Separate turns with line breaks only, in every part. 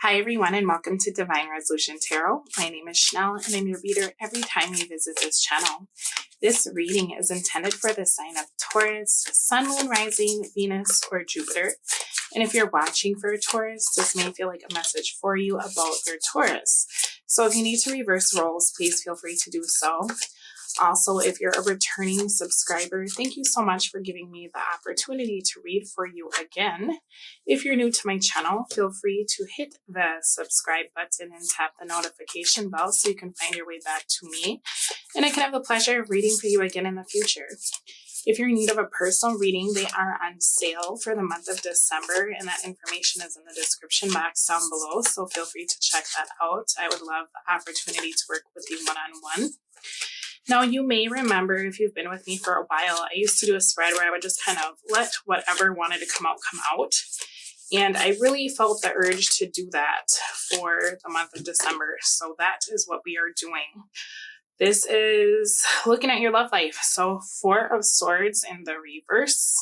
Hi everyone, and welcome to Divine Resolution Tarot. My name is Chanel and I'm your reader every time you visit this channel. This reading is intended for the sign of Taurus, Sun, Moon, Rising, Venus, or Jupiter. And if you're watching for a Taurus, this may feel like a message for you about your Taurus. So if you need to reverse roles, please feel free to do so. Also, if you're a returning subscriber, thank you so much for giving me the opportunity to read for you again. If you're new to my channel, feel free to hit the subscribe button and tap the notification bell so you can find your way back to me, and I can have the pleasure of reading for you again in the future. If you're in need of a personal reading, they are on sale for the month of December, and that information is in the description box down below, so feel free to check that out. I would love the opportunity to work with you one-on-one. Now, you may remember, if you've been with me for a while, I used to do a spread where I would just kind of let whatever wanted to come out. And I really felt the urge to do that for the month of December. So that is what we are doing. This is looking at your love life. So 4 of Swords in the reverse.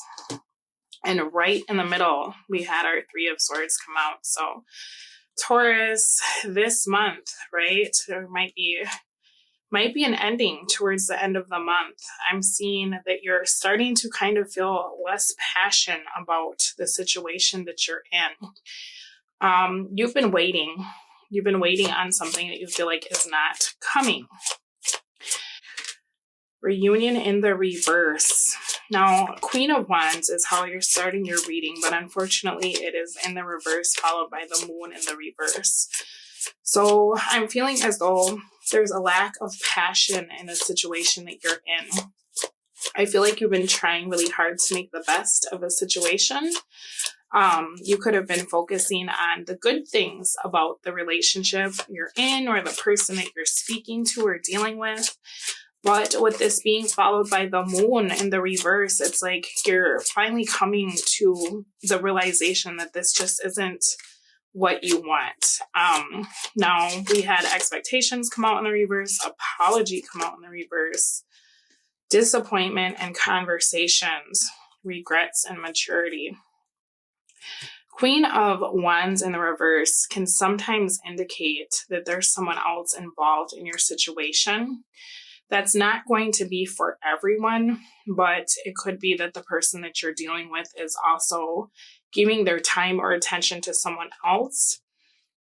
And right in the middle, we had our 3 of Swords come out. So Taurus, this month, right? There might be an ending towards the end of the month. I'm seeing that you're starting to kind of feel less passion about the situation that you're in. You've been waiting. You've been waiting on something that you feel like is not coming. Reunion in the reverse. Now, Queen of Wands is how you're starting your reading, but unfortunately it is in the reverse, followed by the Moon in the reverse. So I'm feeling as though there's a lack of passion in the situation that you're in. I feel like you've been trying really hard to make the best of a situation. You could have been focusing on the good things about the relationship you're in or the person that you're speaking to or dealing with. But with this being followed by the Moon in the reverse, it's like you're finally coming to the realization that this just isn't what you want. Now, we had expectations come out in the reverse, apology come out in the reverse, disappointment and conversations, regrets and maturity. Queen of Wands in the reverse can sometimes indicate that there's someone else involved in your situation. That's not going to be for everyone, but it could be that the person that you're dealing with is also giving their time or attention to someone else.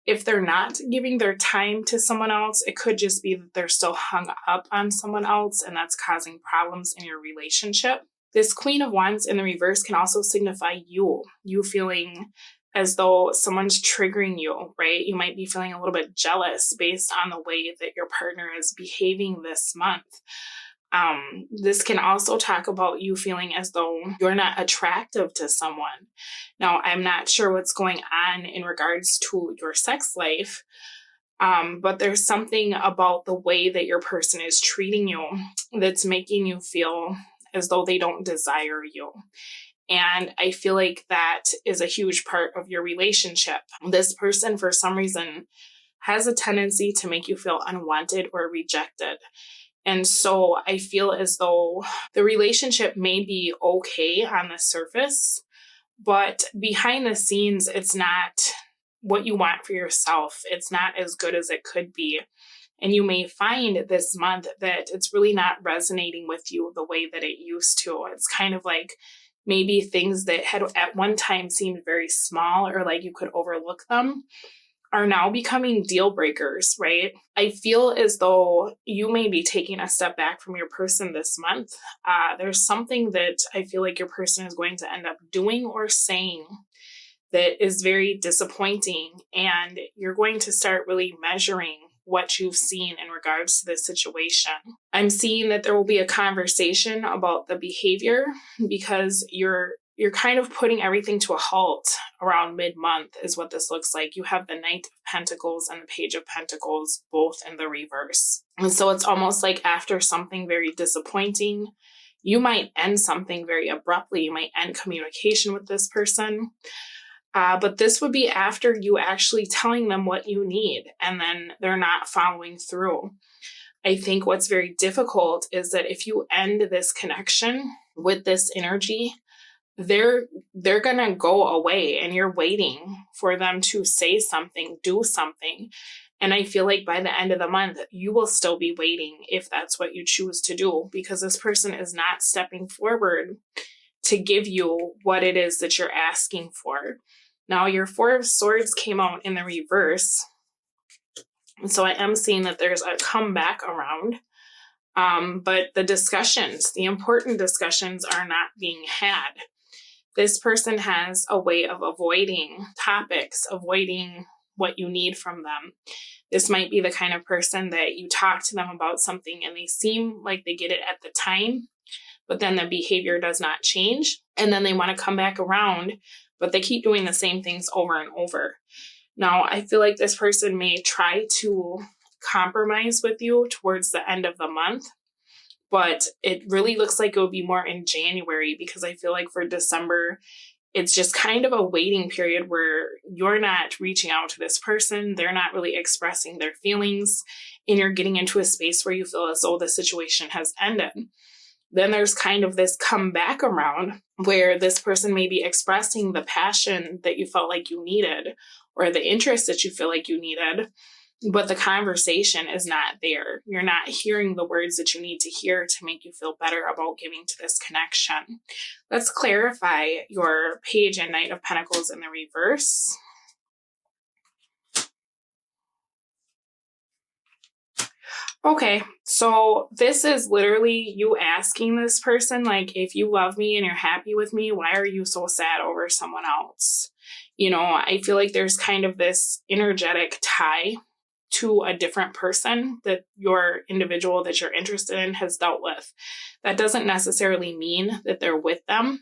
If they're not giving their time to someone else, it could just be that they're still hung up on someone else, and that's causing problems in your relationship. This Queen of Wands in the reverse can also signify you feeling as though someone's triggering you, right? You might be feeling a little bit jealous based on the way that your partner is behaving this month. This can also talk about you feeling as though you're not attractive to someone. Now, I'm not sure what's going on in regards to your sex life, but there's something about the way that your person is treating you that's making you feel as though they don't desire you. And I feel like that is a huge part of your relationship. This person, for some reason, has a tendency to make you feel unwanted or rejected. And so I feel as though the relationship may be okay on the surface, but behind the scenes, it's not what you want for yourself. It's not as good as it could be. And you may find this month that it's really not resonating with you the way that it used to. It's kind of like maybe things that had at one time seemed very small or like you could overlook them are now becoming deal breakers, right? I feel as though you may be taking a step back from your person this month. There's something that I feel like your person is going to end up doing or saying that is very disappointing, and you're going to start really measuring what you've seen in regards to this situation. I'm seeing that there will be a conversation about the behavior because you're kind of putting everything to a halt around mid-month is what this looks like. You have the Knight of Pentacles and the Page of Pentacles both in the reverse. And so it's almost like after something very disappointing, you might end something very abruptly. You might end communication with this person. But this would be after you actually telling them what you need, and then they're not following through. I think what's very difficult is that if you end this connection with this energy, they're gonna go away, and you're waiting for them to say something, do something. And I feel like by the end of the month, you will still be waiting if that's what you choose to do, because this person is not stepping forward to give you what it is that you're asking for. Now, your Four of Swords came out in the reverse. And so I am seeing that there's a comeback around. But the important discussions are not being had. This person has a way of avoiding topics, avoiding what you need from them. This might be the kind of person that you talk to them about something and they seem like they get it at the time, but then the behavior does not change. And then they want to come back around, but they keep doing the same things over and over. Now, I feel like this person may try to compromise with you towards the end of the month, but it really looks like it would be more in January, because I feel like for December, it's just kind of a waiting period where you're not reaching out to this person. They're not really expressing their feelings, and you're getting into a space where you feel as though the situation has ended. Then there's kind of this comeback around where this person may be expressing the passion that you felt like you needed, or the interest that you feel like you needed, but the conversation is not there. You're not hearing the words that you need to hear to make you feel better about giving to this connection. Let's clarify your Page and Knight of Pentacles in the reverse. Okay, so this is literally you asking this person, like, if you love me and you're happy with me, why are you so sad over someone else? You know, I feel like there's kind of this energetic tie to a different person that your individual that you're interested in has dealt with. That doesn't necessarily mean that they're with them,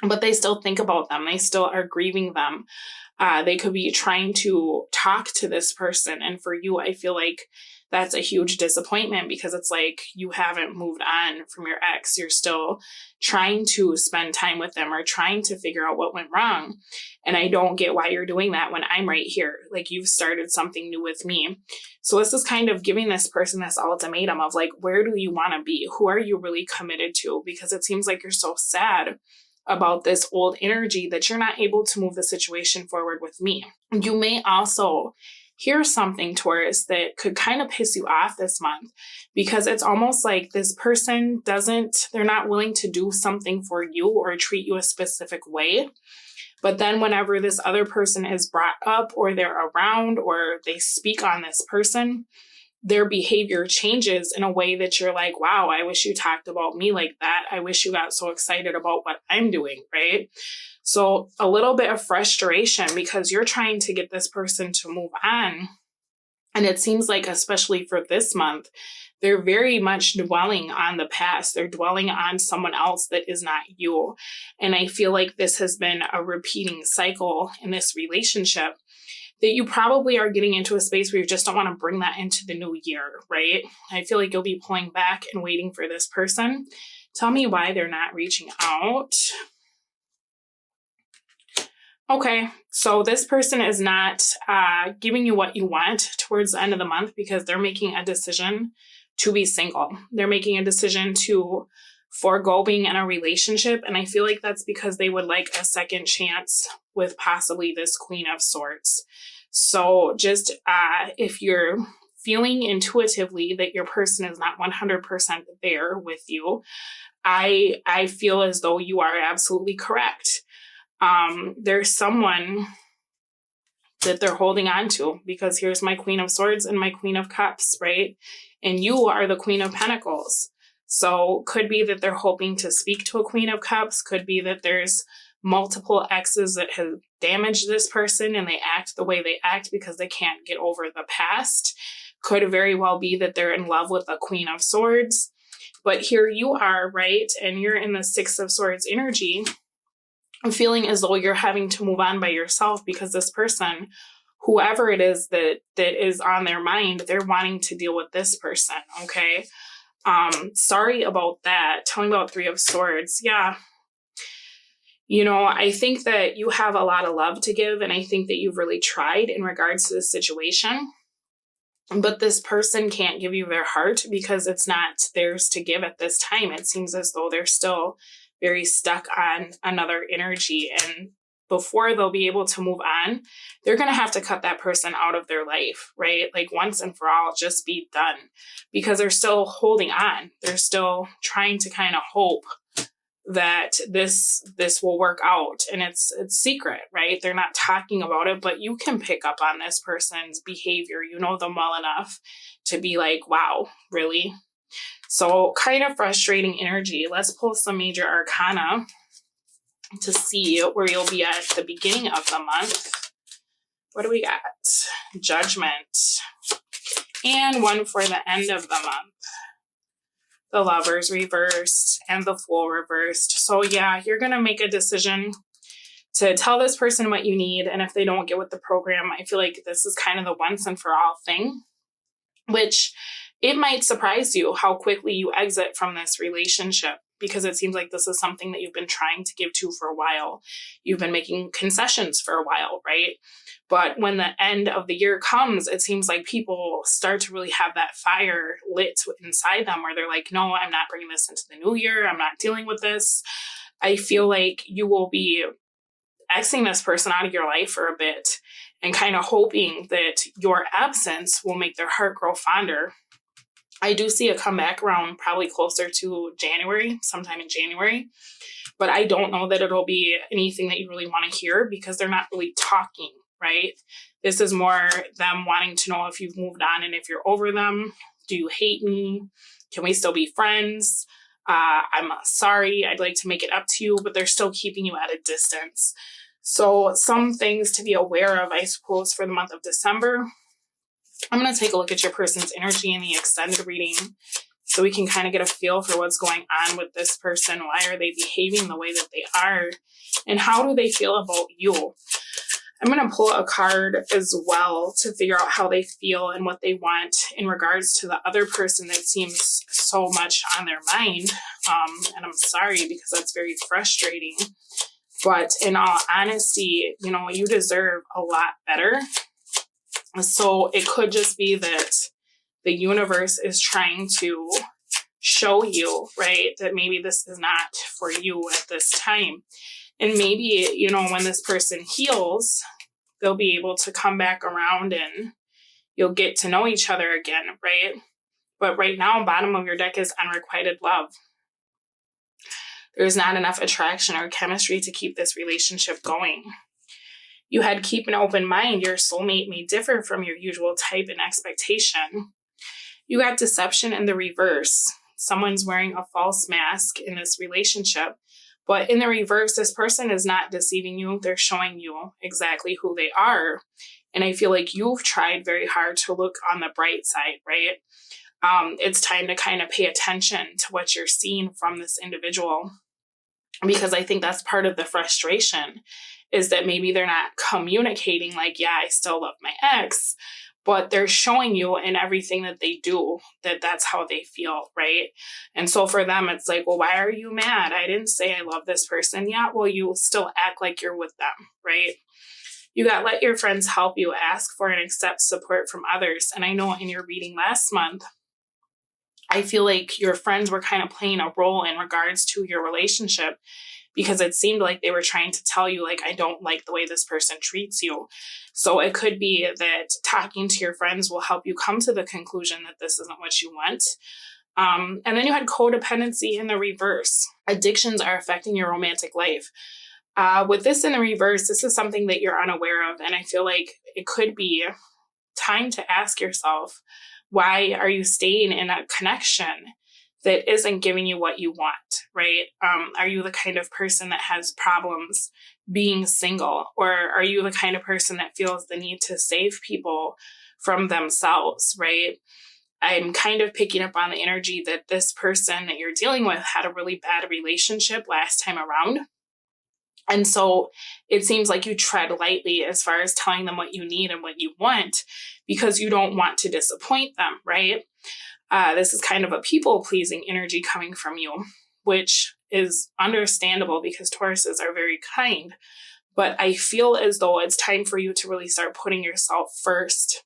but they still think about them. They still are grieving them. They could be trying to talk to this person. And for you, I feel like that's a huge disappointment, because it's like you haven't moved on from your ex. You're still trying to spend time with them or trying to figure out what went wrong. And I don't get why you're doing that when I'm right here. Like, you've started something new with me. So this is kind of giving this person this ultimatum of like, where do you want to be? Who are you really committed to? Because it seems like you're so sad about this old energy that you're not able to move the situation forward with me. You may also hear something, Taurus, that could kind of piss you off this month, because it's almost like this person they're not willing to do something for you or treat you a specific way. But then whenever this other person is brought up, or they're around, or they speak on this person, their behavior changes in a way that you're like, wow, I wish you talked about me like that. I wish you got so excited about what I'm doing, right? So a little bit of frustration, because you're trying to get this person to move on. And it seems like, especially for this month, they're very much dwelling on the past. They're dwelling on someone else that is not you. And I feel like this has been a repeating cycle in this relationship, that you probably are getting into a space where you just don't want to bring that into the new year, right? I feel like you'll be pulling back and waiting for this person. Tell me why they're not reaching out. Okay, so this person is not giving you what you want towards the end of the month, because they're making a decision to be single. They're making a decision to forego being in a relationship. And I feel like that's because they would like a second chance with possibly this Queen of Swords. So just if you're feeling intuitively that your person is not 100% there with you, I feel as though you are absolutely correct. There's someone that they're holding on to, because here's my Queen of Swords and my Queen of Cups, right? And you are the Queen of Pentacles. So could be that they're hoping to speak to a Queen of Cups. Could be that there's multiple exes that have damaged this person and they act the way they act because they can't get over the past. Could very well be that they're in love with a Queen of Swords. But here you are, right? And you're in the Six of Swords energy, feeling as though you're having to move on by yourself, because this person, whoever it is that is on their mind, they're wanting to deal with this person, okay? Sorry about that. Tell me about Three of Swords. Yeah. You know, I think that you have a lot of love to give, and I think that you've really tried in regards to this situation. But this person can't give you their heart because it's not theirs to give at this time. It seems as though they're still very stuck on another energy. And before they'll be able to move on, they're going to have to cut that person out of their life, right? Like once and for all, just be done, because they're still holding on. They're still trying to kind of hope that this will work out, and it's secret, right? They're not talking about it, but you can pick up on this person's behavior. You know them well enough to be like, wow, really? So kind of frustrating energy. Let's pull some major arcana to see where you'll be at the beginning of the month. What do we got? Judgment. And one for the end of the month. The Lovers reversed and the Fool reversed. So yeah, you're going to make a decision to tell this person what you need. And if they don't get with the program, I feel like this is kind of the once and for all thing, which it might surprise you how quickly you exit from this relationship, because it seems like this is something that you've been trying to give to for a while. You've been making concessions for a while, right? But when the end of the year comes, it seems like people start to really have that fire lit inside them where they're like, no, I'm not bringing this into the new year. I'm not dealing with this. I feel like you will be Xing this person out of your life for a bit and kind of hoping that your absence will make their heart grow fonder. I do see a comeback around probably closer to January, sometime in January, but I don't know that it'll be anything that you really want to hear, because they're not really talking, right? This is more them wanting to know if you've moved on and if you're over them. Do you hate me? Can we still be friends? I'm sorry. I'd like to make it up to you, but they're still keeping you at a distance. So some things to be aware of, I suppose, for the month of December. I'm going to take a look at your person's energy in the extended reading so we can kind of get a feel for what's going on with this person. Why are they behaving the way that they are? And how do they feel about you? I'm going to pull a card as well to figure out how they feel and what they want in regards to the other person that seems so much on their mind. And I'm sorry, because that's very frustrating. But in all honesty, you know, you deserve a lot better. So it could just be that the universe is trying to show you, right, that maybe this is not for you at this time. And maybe, you know, when this person heals, they'll be able to come back around and you'll get to know each other again, right? But right now, bottom of your deck is unrequited love. There's not enough attraction or chemistry to keep this relationship going. You had keep an open mind. Your soulmate may differ from your usual type and expectation. You got deception in the reverse. Someone's wearing a false mask in this relationship. But in the reverse, this person is not deceiving you. They're showing you exactly who they are. And I feel like you've tried very hard to look on the bright side, right? It's time to kind of pay attention to what you're seeing from this individual, because I think that's part of the frustration, is that maybe they're not communicating like, yeah, I still love my ex, but they're showing you in everything that they do that that's how they feel, right? And so for them, it's like, well, why are you mad? I didn't say I love this person. Yeah, well, you still act like you're with them, right? You got let your friends help you, ask for and accept support from others. And I know in your reading last month, I feel like your friends were kind of playing a role in regards to your relationship, because it seemed like they were trying to tell you, like, I don't like the way this person treats you. So it could be that talking to your friends will help you come to the conclusion that this isn't what you want. And then you had codependency in the reverse. Addictions are affecting your romantic life. With this in the reverse, this is something that you're unaware of. And I feel like it could be time to ask yourself, why are you staying in a connection that isn't giving you what you want, right? Are you the kind of person that has problems being single? Or are you the kind of person that feels the need to save people from themselves, right? I'm kind of picking up on the energy that this person that you're dealing with had a really bad relationship last time around. And so it seems like you tread lightly as far as telling them what you need and what you want, because you don't want to disappoint them, right? This is kind of a people-pleasing energy coming from you, which is understandable because Tauruses are very kind. But I feel as though it's time for you to really start putting yourself first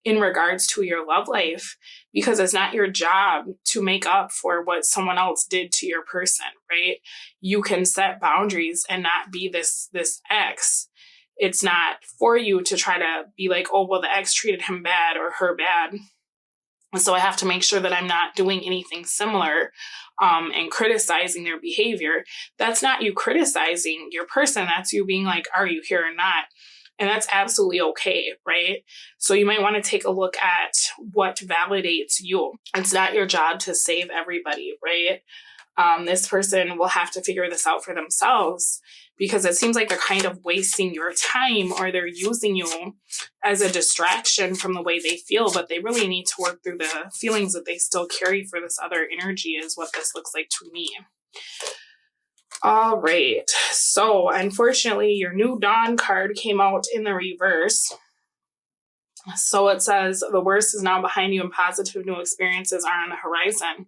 in regards to your love life, because it's not your job to make up for what someone else did to your person, right? You can set boundaries and not be this ex. It's not for you to try to be like, oh, well, the ex treated him bad or her bad, so I have to make sure that I'm not doing anything similar and criticizing their behavior. That's not you criticizing your person. That's you being like, are you here or not? And that's absolutely okay, right? So you might want to take a look at what validates you. It's not your job to save everybody, right? This person will have to figure this out for themselves, because it seems like they're kind of wasting your time, or they're using you as a distraction from the way they feel, but they really need to work through the feelings that they still carry for this other energy, is what this looks like to me. All right. So unfortunately, your New Dawn card came out in the reverse. So it says the worst is now behind you and positive new experiences are on the horizon.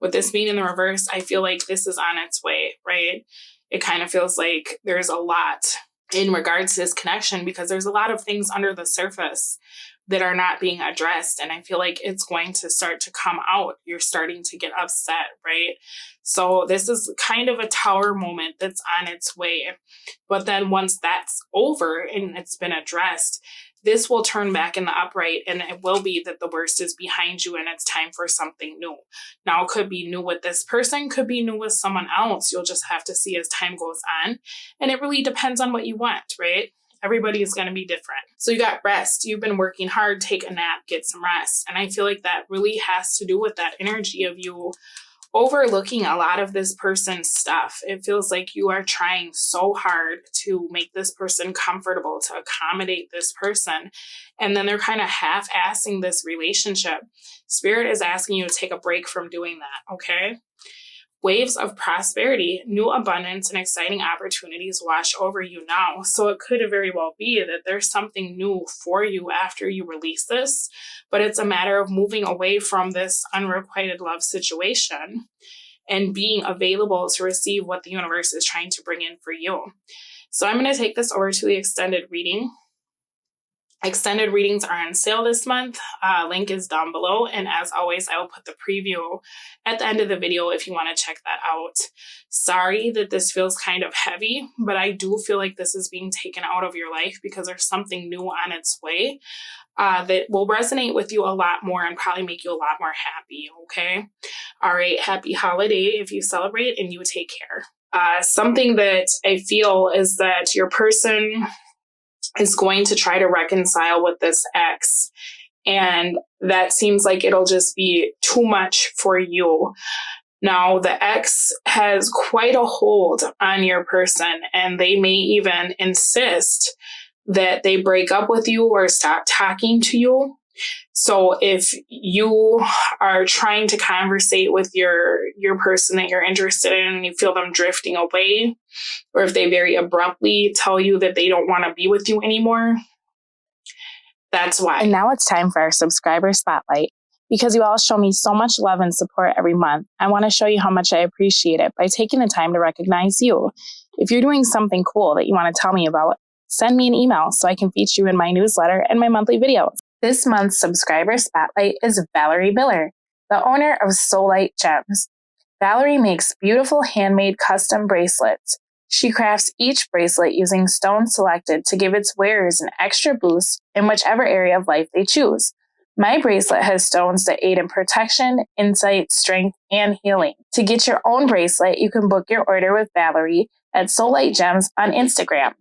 With this being in the reverse, I feel like this is on its way, right? It kind of feels like there's a lot in regards to this connection, because there's a lot of things under the surface that are not being addressed. And I feel like it's going to start to come out. You're starting to get upset, right? So this is kind of a Tower moment that's on its way. But then once that's over and it's been addressed, this will turn back in the upright, and it will be that the worst is behind you and it's time for something new. Now, it could be new with this person, could be new with someone else. You'll just have to see as time goes on. And it really depends on what you want, right? Everybody is going to be different. So you got rest. You've been working hard. Take a nap, get some rest. And I feel like that really has to do with that energy of you overlooking a lot of this person's stuff. It feels like you are trying so hard to make this person comfortable, to accommodate this person, and then they're kind of half-assing this relationship. Spirit is asking you to take a break from doing that, okay? Waves of prosperity, new abundance, and exciting opportunities wash over you now. So it could very well be that there's something new for you after you release this, but it's a matter of moving away from this unrequited love situation and being available to receive what the universe is trying to bring in for you. So I'm going to take this over to the extended reading. Extended readings are on sale this month. Link is down below. And as always, I will put the preview at the end of the video if you want to check that out. Sorry that this feels kind of heavy, but I do feel like this is being taken out of your life because there's something new on its way that will resonate with you a lot more and probably make you a lot more happy, okay? All right, happy holiday if you celebrate, and you take care. Something that I feel is that your person is going to try to reconcile with this ex, and that seems like it'll just be too much for you. Now, the ex has quite a hold on your person, and they may even insist that they break up with you or stop talking to you. So if you are trying to conversate with your person that you're interested in and you feel them drifting away, or if they very abruptly tell you that they don't want to be with you anymore, that's why. And now it's time for our subscriber spotlight. Because you all show me so much love and support every month, I want to show you how much I appreciate it by taking the time to recognize you. If you're doing something cool that you want to tell me about, send me an email so I can feature you in my newsletter and my monthly videos. This month's subscriber spotlight is Valerie Miller, the owner of Soulite Gems. Valerie makes beautiful handmade custom bracelets. She crafts each bracelet using stones selected to give its wearers an extra boost in whichever area of life they choose. My bracelet has stones that aid in protection, insight, strength, and healing. To get your own bracelet, you can book your order with Valerie at Soulite Gems on Instagram.